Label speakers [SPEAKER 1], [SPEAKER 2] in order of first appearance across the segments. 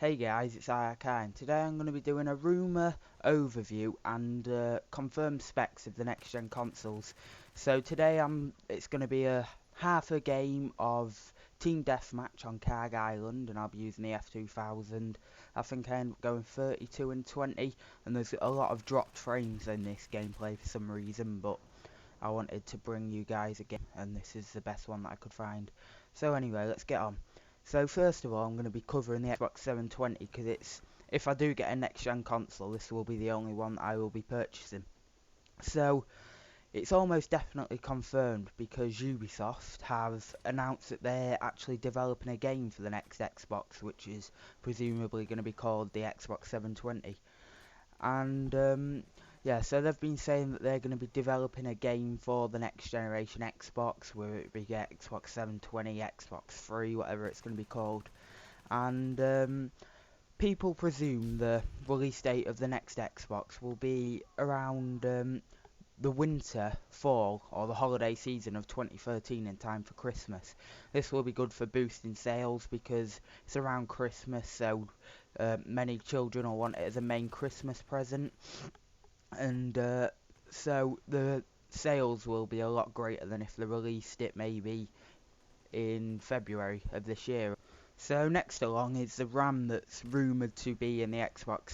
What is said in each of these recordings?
[SPEAKER 1] Hey guys, it's Arcane. Today I'm going to be doing a rumour overview and confirmed specs of the next gen consoles. So today it's going to be a half a game of Team Deathmatch on Carg Island, and I'll be using the F2000. I think I end up going 32 and 20, and there's a lot of dropped frames in this gameplay for some reason, but I wanted to bring you guys a game, and this is the best one that I could find. So anyway, let's get on. So first of all, I'm going to be covering the Xbox 720 because if I do get a next gen console, this will be the only one that I will be purchasing. So it's almost definitely confirmed because Ubisoft have announced that they're actually developing a game for the next Xbox, which is presumably going to be called the Xbox 720. And yeah, so they've been saying that they're going to be developing a game for the next generation Xbox, whether it be Xbox 720, Xbox 3, whatever it's going to be called. And people presume the release date of the next Xbox will be around the winter, fall, or the holiday season of 2013 in time for Christmas. This will be good for boosting sales because it's around Christmas, so many children will want it as a main Christmas present, and so the sales will be a lot greater than if they released it maybe in February of this year. So next along is the RAM that's rumoured to be in the Xbox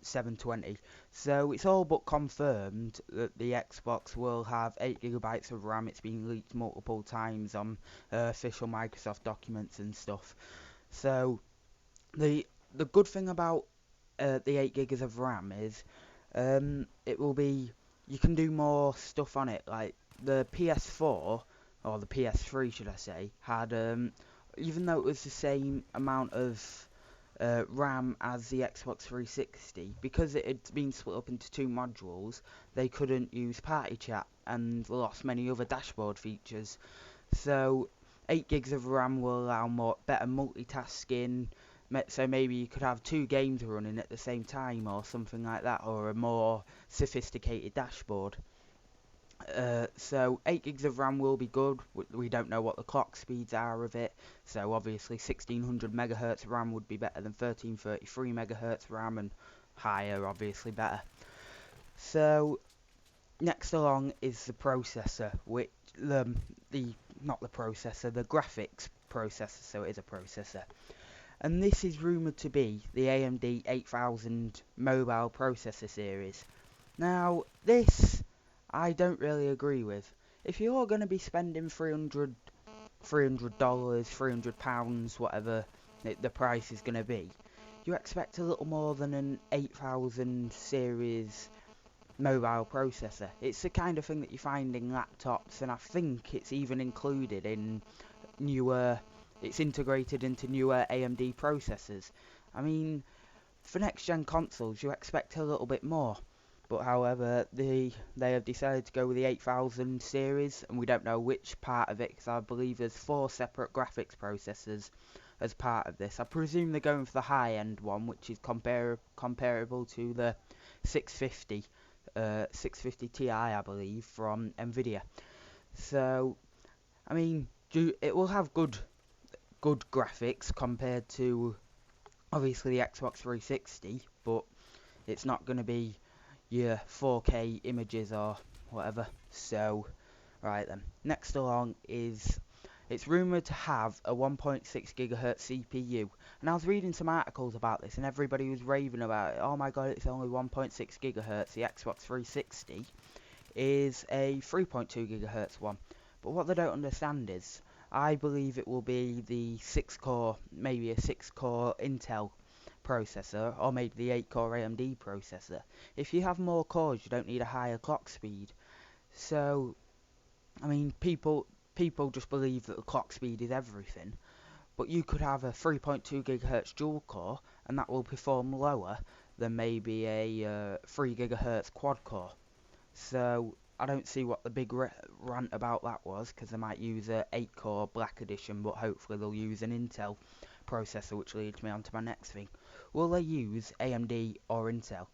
[SPEAKER 1] 720. So it's all but confirmed that the Xbox will have 8 GB of RAM. It's been leaked multiple times on official Microsoft documents and stuff. So the good thing about the 8 gigs of RAM is it will be, you can do more stuff on it. Like the PS4 or the PS3, should I say, had even though it was the same amount of RAM as the Xbox 360, because it had been split up into two modules, they couldn't use party chat and lost many other dashboard features. So 8 gigs of RAM will allow better multitasking. So maybe you could have two games running at the same time or something like that, or a more sophisticated dashboard. So 8 gigs of RAM will be good. We don't know what the clock speeds are of it, so obviously 1600 megahertz RAM would be better than 1333 megahertz RAM, and higher obviously better. So next along is the processor, which the not the processor, the graphics processor. So it is a processor, and this is rumoured to be the AMD 8000 mobile processor series. Now, this I don't really agree with. If you're going to be spending $300, £300, whatever the price is going to be, you expect a little more than an 8000 series mobile processor. It's the kind of thing that you find in laptops, and I think it's even included in newer, it's integrated into newer AMD processors. I mean, for next gen consoles, you expect a little bit more. But however, they have decided to go with the 8000 series, and we don't know which part of it, because I believe there's 4 separate graphics processors as part of this. I presume they're going for the high-end one, which is comparable to the 650, 650 Ti, I believe, from Nvidia. So, I mean, it will have good graphics compared to obviously the Xbox 360, but it's not going to be your 4K images or whatever. So, right then. Next along is, it's rumoured to have a 1.6 gigahertz CPU. And I was reading some articles about this, and everybody was raving about it. Oh my god, it's only 1.6 gigahertz. The Xbox 360 is a 3.2 gigahertz one. But what they don't understand is, I believe it will be the 6 core, maybe a 6 core Intel processor, or maybe the 8 core AMD processor. If you have more cores, you don't need a higher clock speed. So, I mean, people just believe that the clock speed is everything. But you could have a 3.2 gigahertz dual core, and that will perform lower than maybe a 3 gigahertz quad core. So I don't see what the big rant about that was, because they might use a 8 core Black Edition, but hopefully they'll use an Intel processor, which leads me on to my next thing. Will they use AMD or Intel?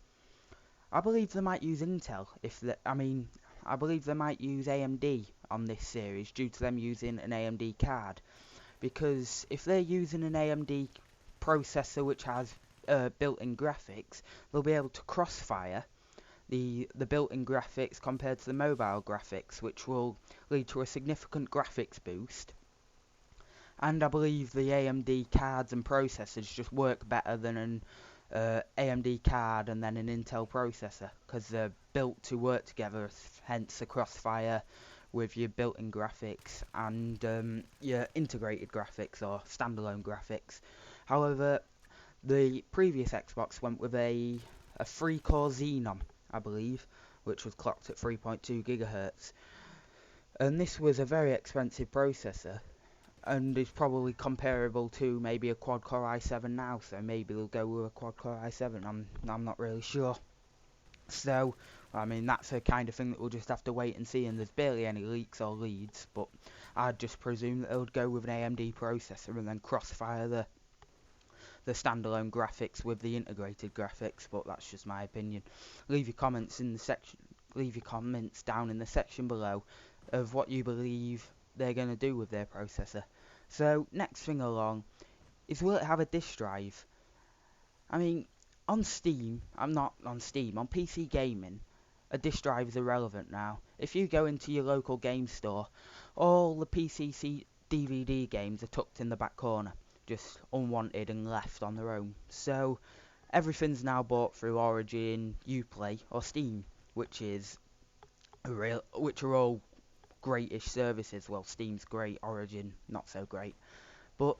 [SPEAKER 1] I believe they might use Intel. I believe they might use AMD on this series due to them using an AMD card. Because if they're using an AMD processor which has built-in graphics, they'll be able to crossfire the built-in graphics compared to the mobile graphics, which will lead to a significant graphics boost. And I believe the AMD cards and processors just work better than an AMD card and then an Intel processor, because they're built to work together, hence the crossfire with your built-in graphics and your integrated graphics or standalone graphics. However, the previous Xbox went with a 3-core Xenon, I believe, which was clocked at 3.2 GHz. And this was a very expensive processor, and is probably comparable to maybe a quad-core i7 now, so maybe they'll go with a quad-core i7, I'm not really sure. So, I mean, that's the kind of thing that we'll just have to wait and see, and there's barely any leaks or leads, but I'd just presume that they would go with an AMD processor and then crossfire the standalone graphics with the integrated graphics, but that's just my opinion. Leave your comments down in the section below of what you believe they're going to do with their processor. So, next thing along is, will it have a disk drive? I mean, on Steam, on PC Gaming, a disk drive is irrelevant now. If you go into your local game store, all the PCC DVD games are tucked in the back corner, just unwanted and left on their own. So, everything's now bought through Origin, Uplay, or Steam, which are all great-ish services. Well, Steam's great, Origin not so great. But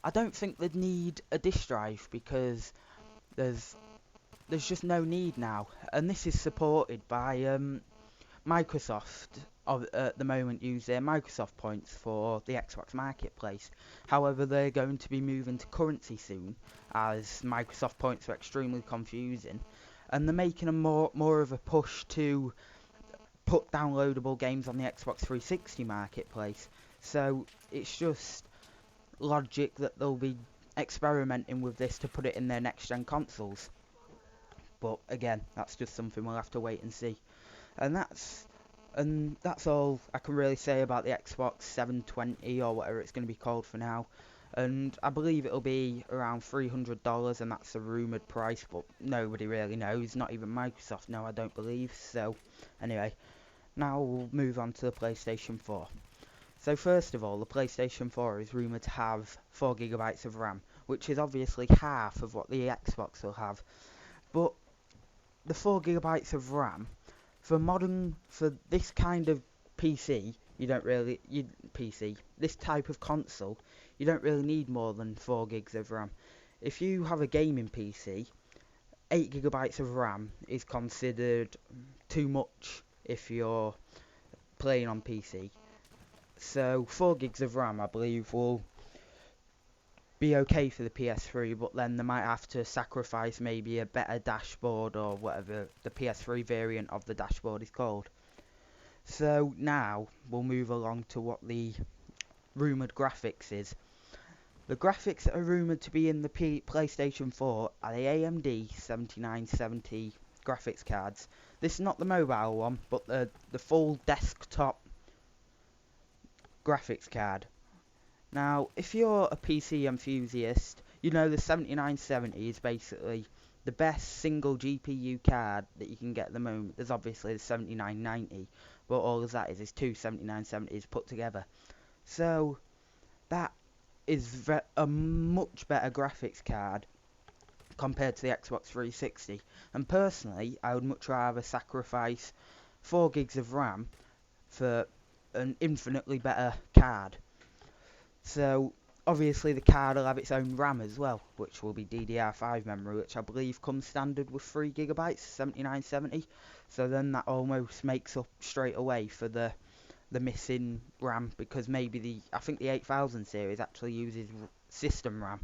[SPEAKER 1] I don't think they'd need a disk drive, because there's just no need now, and this is supported by Microsoft. At the moment, use their Microsoft points for the Xbox Marketplace. However, they're going to be moving to currency soon, as Microsoft points are extremely confusing, and they're making a more of a push to put downloadable games on the Xbox 360 Marketplace. So it's just logic that they'll be experimenting with this to put it in their next-gen consoles. But again, that's just something we'll have to wait and see. And that's all I can really say about the Xbox 720 or whatever it's going to be called for now. And I believe it'll be around $300, and that's a rumoured price, but nobody really knows, not even Microsoft. No, I don't believe. So anyway, now we'll move on to the PlayStation 4. So first of all, the PlayStation 4 is rumoured to have 4GB of RAM, which is obviously half of what the Xbox will have. But the 4GB of RAM, for this kind of PC, this type of console, you don't really need more than 4 gigs of RAM. If you have a gaming PC, 8GB of RAM is considered too much if you're playing on PC. So 4 gigs of RAM, I believe, will be okay for the PS3, but then they might have to sacrifice maybe a better dashboard or whatever the PS3 variant of the dashboard is called. So now we'll move along to what the rumoured graphics is. The graphics that are rumoured to be in the PlayStation 4 are the AMD 7970 graphics cards. This is not the mobile one, but the full desktop graphics card. Now, if you're a PC enthusiast, you know the 7970 is basically the best single GPU card that you can get at the moment. There's obviously the 7990, but all of that is two 7970s put together. So, that is a much better graphics card compared to the Xbox 360. And personally, I would much rather sacrifice 4 gigs of RAM for an infinitely better card. So, obviously the card will have its own RAM as well, which will be DDR5 memory, which I believe comes standard with 3GB, 7970. So then that almost makes up straight away for the missing RAM, because maybe I think the 8000 series actually uses system RAM,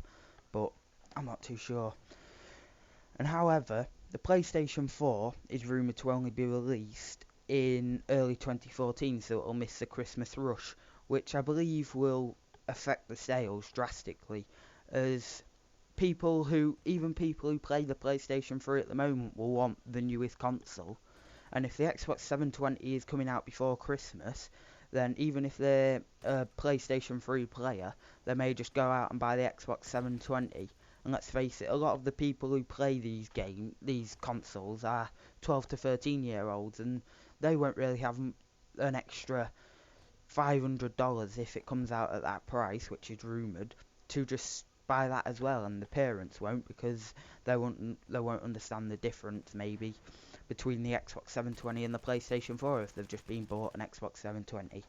[SPEAKER 1] but I'm not too sure. And however, the PlayStation 4 is rumoured to only be released in early 2014, so it'll miss the Christmas rush, which I believe will affect the sales drastically, as even people who play the PlayStation 3 at the moment will want the newest console. And if the Xbox 720 is coming out before Christmas, then even if they're a PlayStation 3 player, they may just go out and buy the Xbox 720 And let's face it, a lot of the people who play these consoles are 12 to 13-year-olds, and they won't really have an extra $500 if it comes out at that price, which is rumoured, to just buy that as well. And the parents won't, because they won't understand the difference maybe between the Xbox 720 and the PlayStation 4 if they've just been bought an Xbox 720.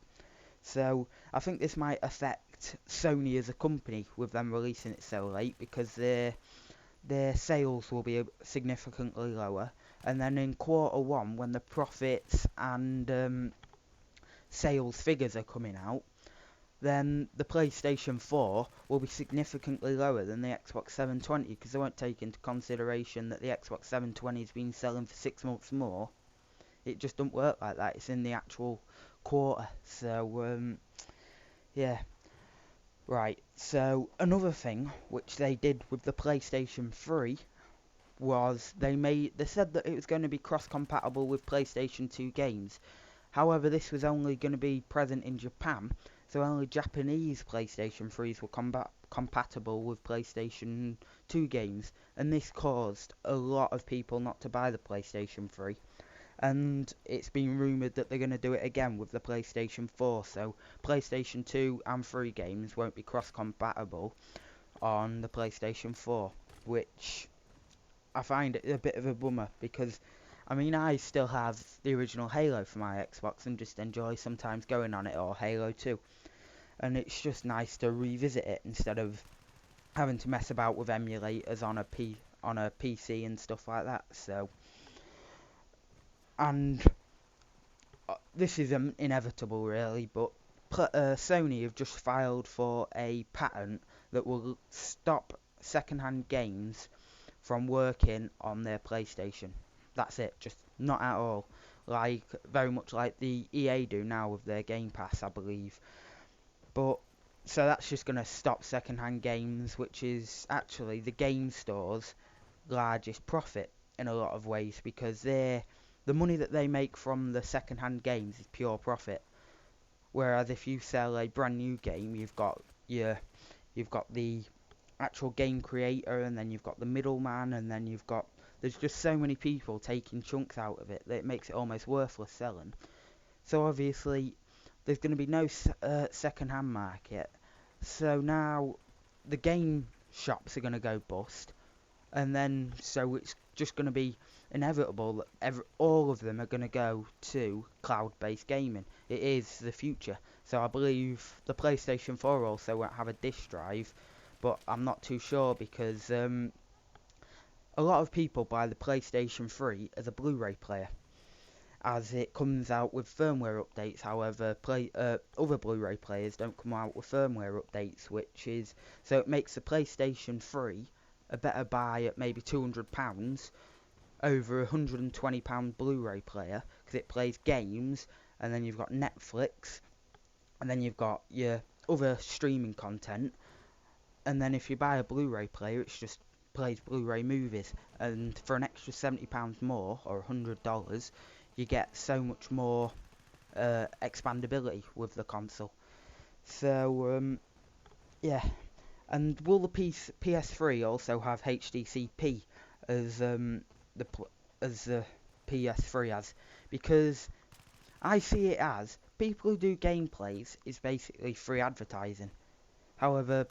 [SPEAKER 1] So I think this might affect Sony as a company with them releasing it so late, because their sales will be significantly lower, and then in Q1, when the profits and sales figures are coming out, then the PlayStation 4 will be significantly lower than the Xbox 720, because they won't take into consideration that the Xbox 720 has been selling for 6 months more. It just doesn't work like that. It's in the actual quarter. So yeah. Right. So another thing which they did with the PlayStation 3 was they said that it was going to be cross-compatible with PlayStation 2 games. However, this was only going to be present in Japan, so only Japanese PlayStation 3s were compatible with PlayStation 2 games, and this caused a lot of people not to buy the PlayStation 3. And it's been rumoured that they're going to do it again with the PlayStation 4, so PlayStation 2 and 3 games won't be cross-compatible on the PlayStation 4, which I find it a bit of a bummer, because I mean, I still have the original Halo for my Xbox and just enjoy sometimes going on it, or Halo 2, and it's just nice to revisit it instead of having to mess about with emulators on a PC and stuff like that. So, and this is inevitable really, but Sony have just filed for a patent that will stop second-hand games from working on their PlayStation. That's it, just not at all. Like, very much like the EA do now with their Game Pass, I believe. But, so that's just going to stop second-hand games, which is actually the game store's largest profit in a lot of ways, because the money that they make from the second-hand games is pure profit. Whereas if you sell a brand new game, you've got the actual game creator, and then you've got the middleman, and then there's just so many people taking chunks out of it that it makes it almost worthless selling. So obviously there's going to be no second-hand market. So now the game shops are going to go bust, and then so it's just going to be inevitable that all of them are going to go to cloud-based gaming. It is the future. So I believe the PlayStation 4 also won't have a disk drive, but I'm not too sure, because a lot of people buy the PlayStation 3 as a Blu-ray player, as it comes out with firmware updates. However, other Blu-ray players don't come out with firmware updates, so it makes the PlayStation 3 a better buy at maybe £200 over £120 Blu-ray player, because it plays games, and then you've got Netflix, and then you've got your other streaming content, and then if you buy a Blu-ray player, it just plays Blu-ray movies, and for an extra £70 more, or $100, you get so much more expandability with the console. So yeah. And will the PS3 also have HDCP as the PS3 has? Because I see it as people who do gameplays is basically free advertising. However,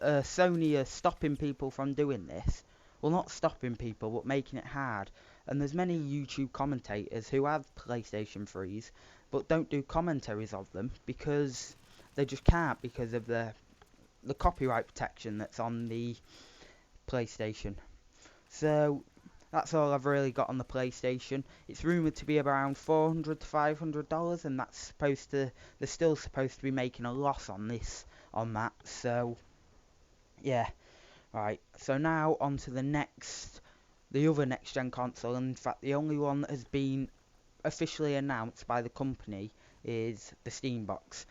[SPEAKER 1] Sony are stopping people from doing this. Well, not stopping people, but making it hard. And there's many YouTube commentators who have PlayStation 3s, but don't do commentaries of them because they just can't, because of the copyright protection that's on the PlayStation. So that's all I've really got on the PlayStation. It's rumoured to be around $400 to $500, and they're still supposed to be making a loss on that. So yeah, right. So now on to the other next gen console. In fact, the only one that has been officially announced by the company is the Steam Box.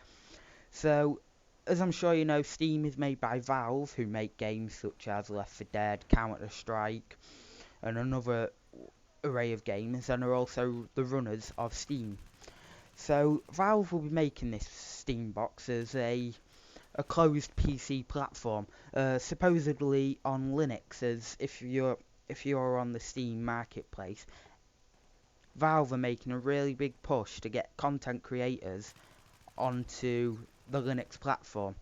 [SPEAKER 1] So, as I'm sure you know, Steam is made by Valve, who make games such as Left 4 Dead, Counter-Strike, and another array of games, and are also the runners of Steam. So, Valve will be making this Steam Box as a a closed PC platform, supposedly on Linux, as if you're on the Steam marketplace. Valve are making a really big push to get content creators onto the Linux platform.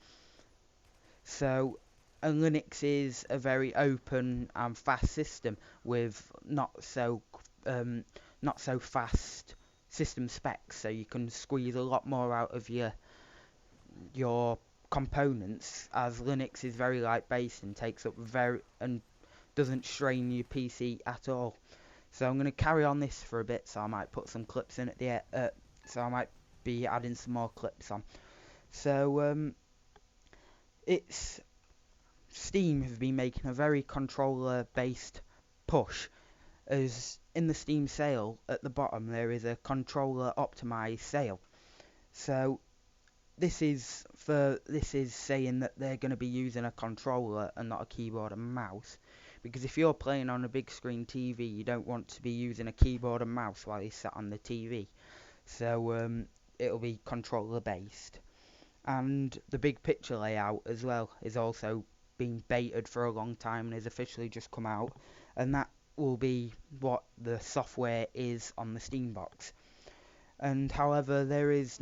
[SPEAKER 1] So, and Linux is a very open and fast system with um, not so fast system specs, so you can squeeze a lot more out of your components, as Linux is very light based and takes up very and doesn't strain your PC at all. So I'm going to carry on this for a bit, so I might put some clips in at the so I might be adding some more clips on. So it's Steam have been making a very controller based push, as in the Steam sale at the bottom there is a controller optimized sale. So this is saying that they're going to be using a controller and not a keyboard and mouse, because if you're playing on a big screen TV, you don't want to be using a keyboard and mouse while you sat on the TV. So it'll be controller based, and the big picture layout as well is also been baited for a long time and has officially just come out, and that will be what the software is on the Steam box. And however, there is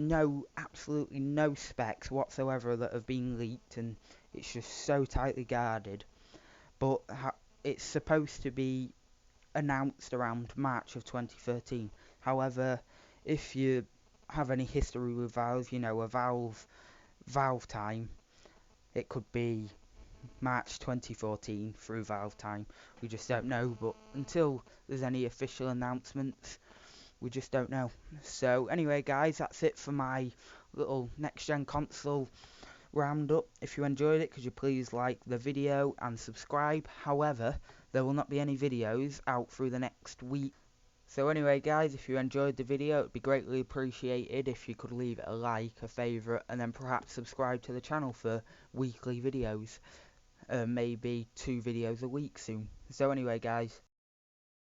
[SPEAKER 1] absolutely no specs whatsoever that have been leaked, and it's just so tightly guarded. But it's supposed to be announced around March of 2013. However, if you have any history with Valve, you know, a Valve time, it could be March 2014 through Valve time. We just don't know. But until there's any official announcements, we just don't know. So anyway, guys, that's it for my little next gen console roundup. If you enjoyed it, could you please like the video and subscribe? However, there will not be any videos out through the next week. So anyway, guys, if you enjoyed the video, it'd be greatly appreciated if you could leave it a like, a favourite, and then perhaps subscribe to the channel for weekly videos. Maybe 2 videos a week soon. So anyway, guys,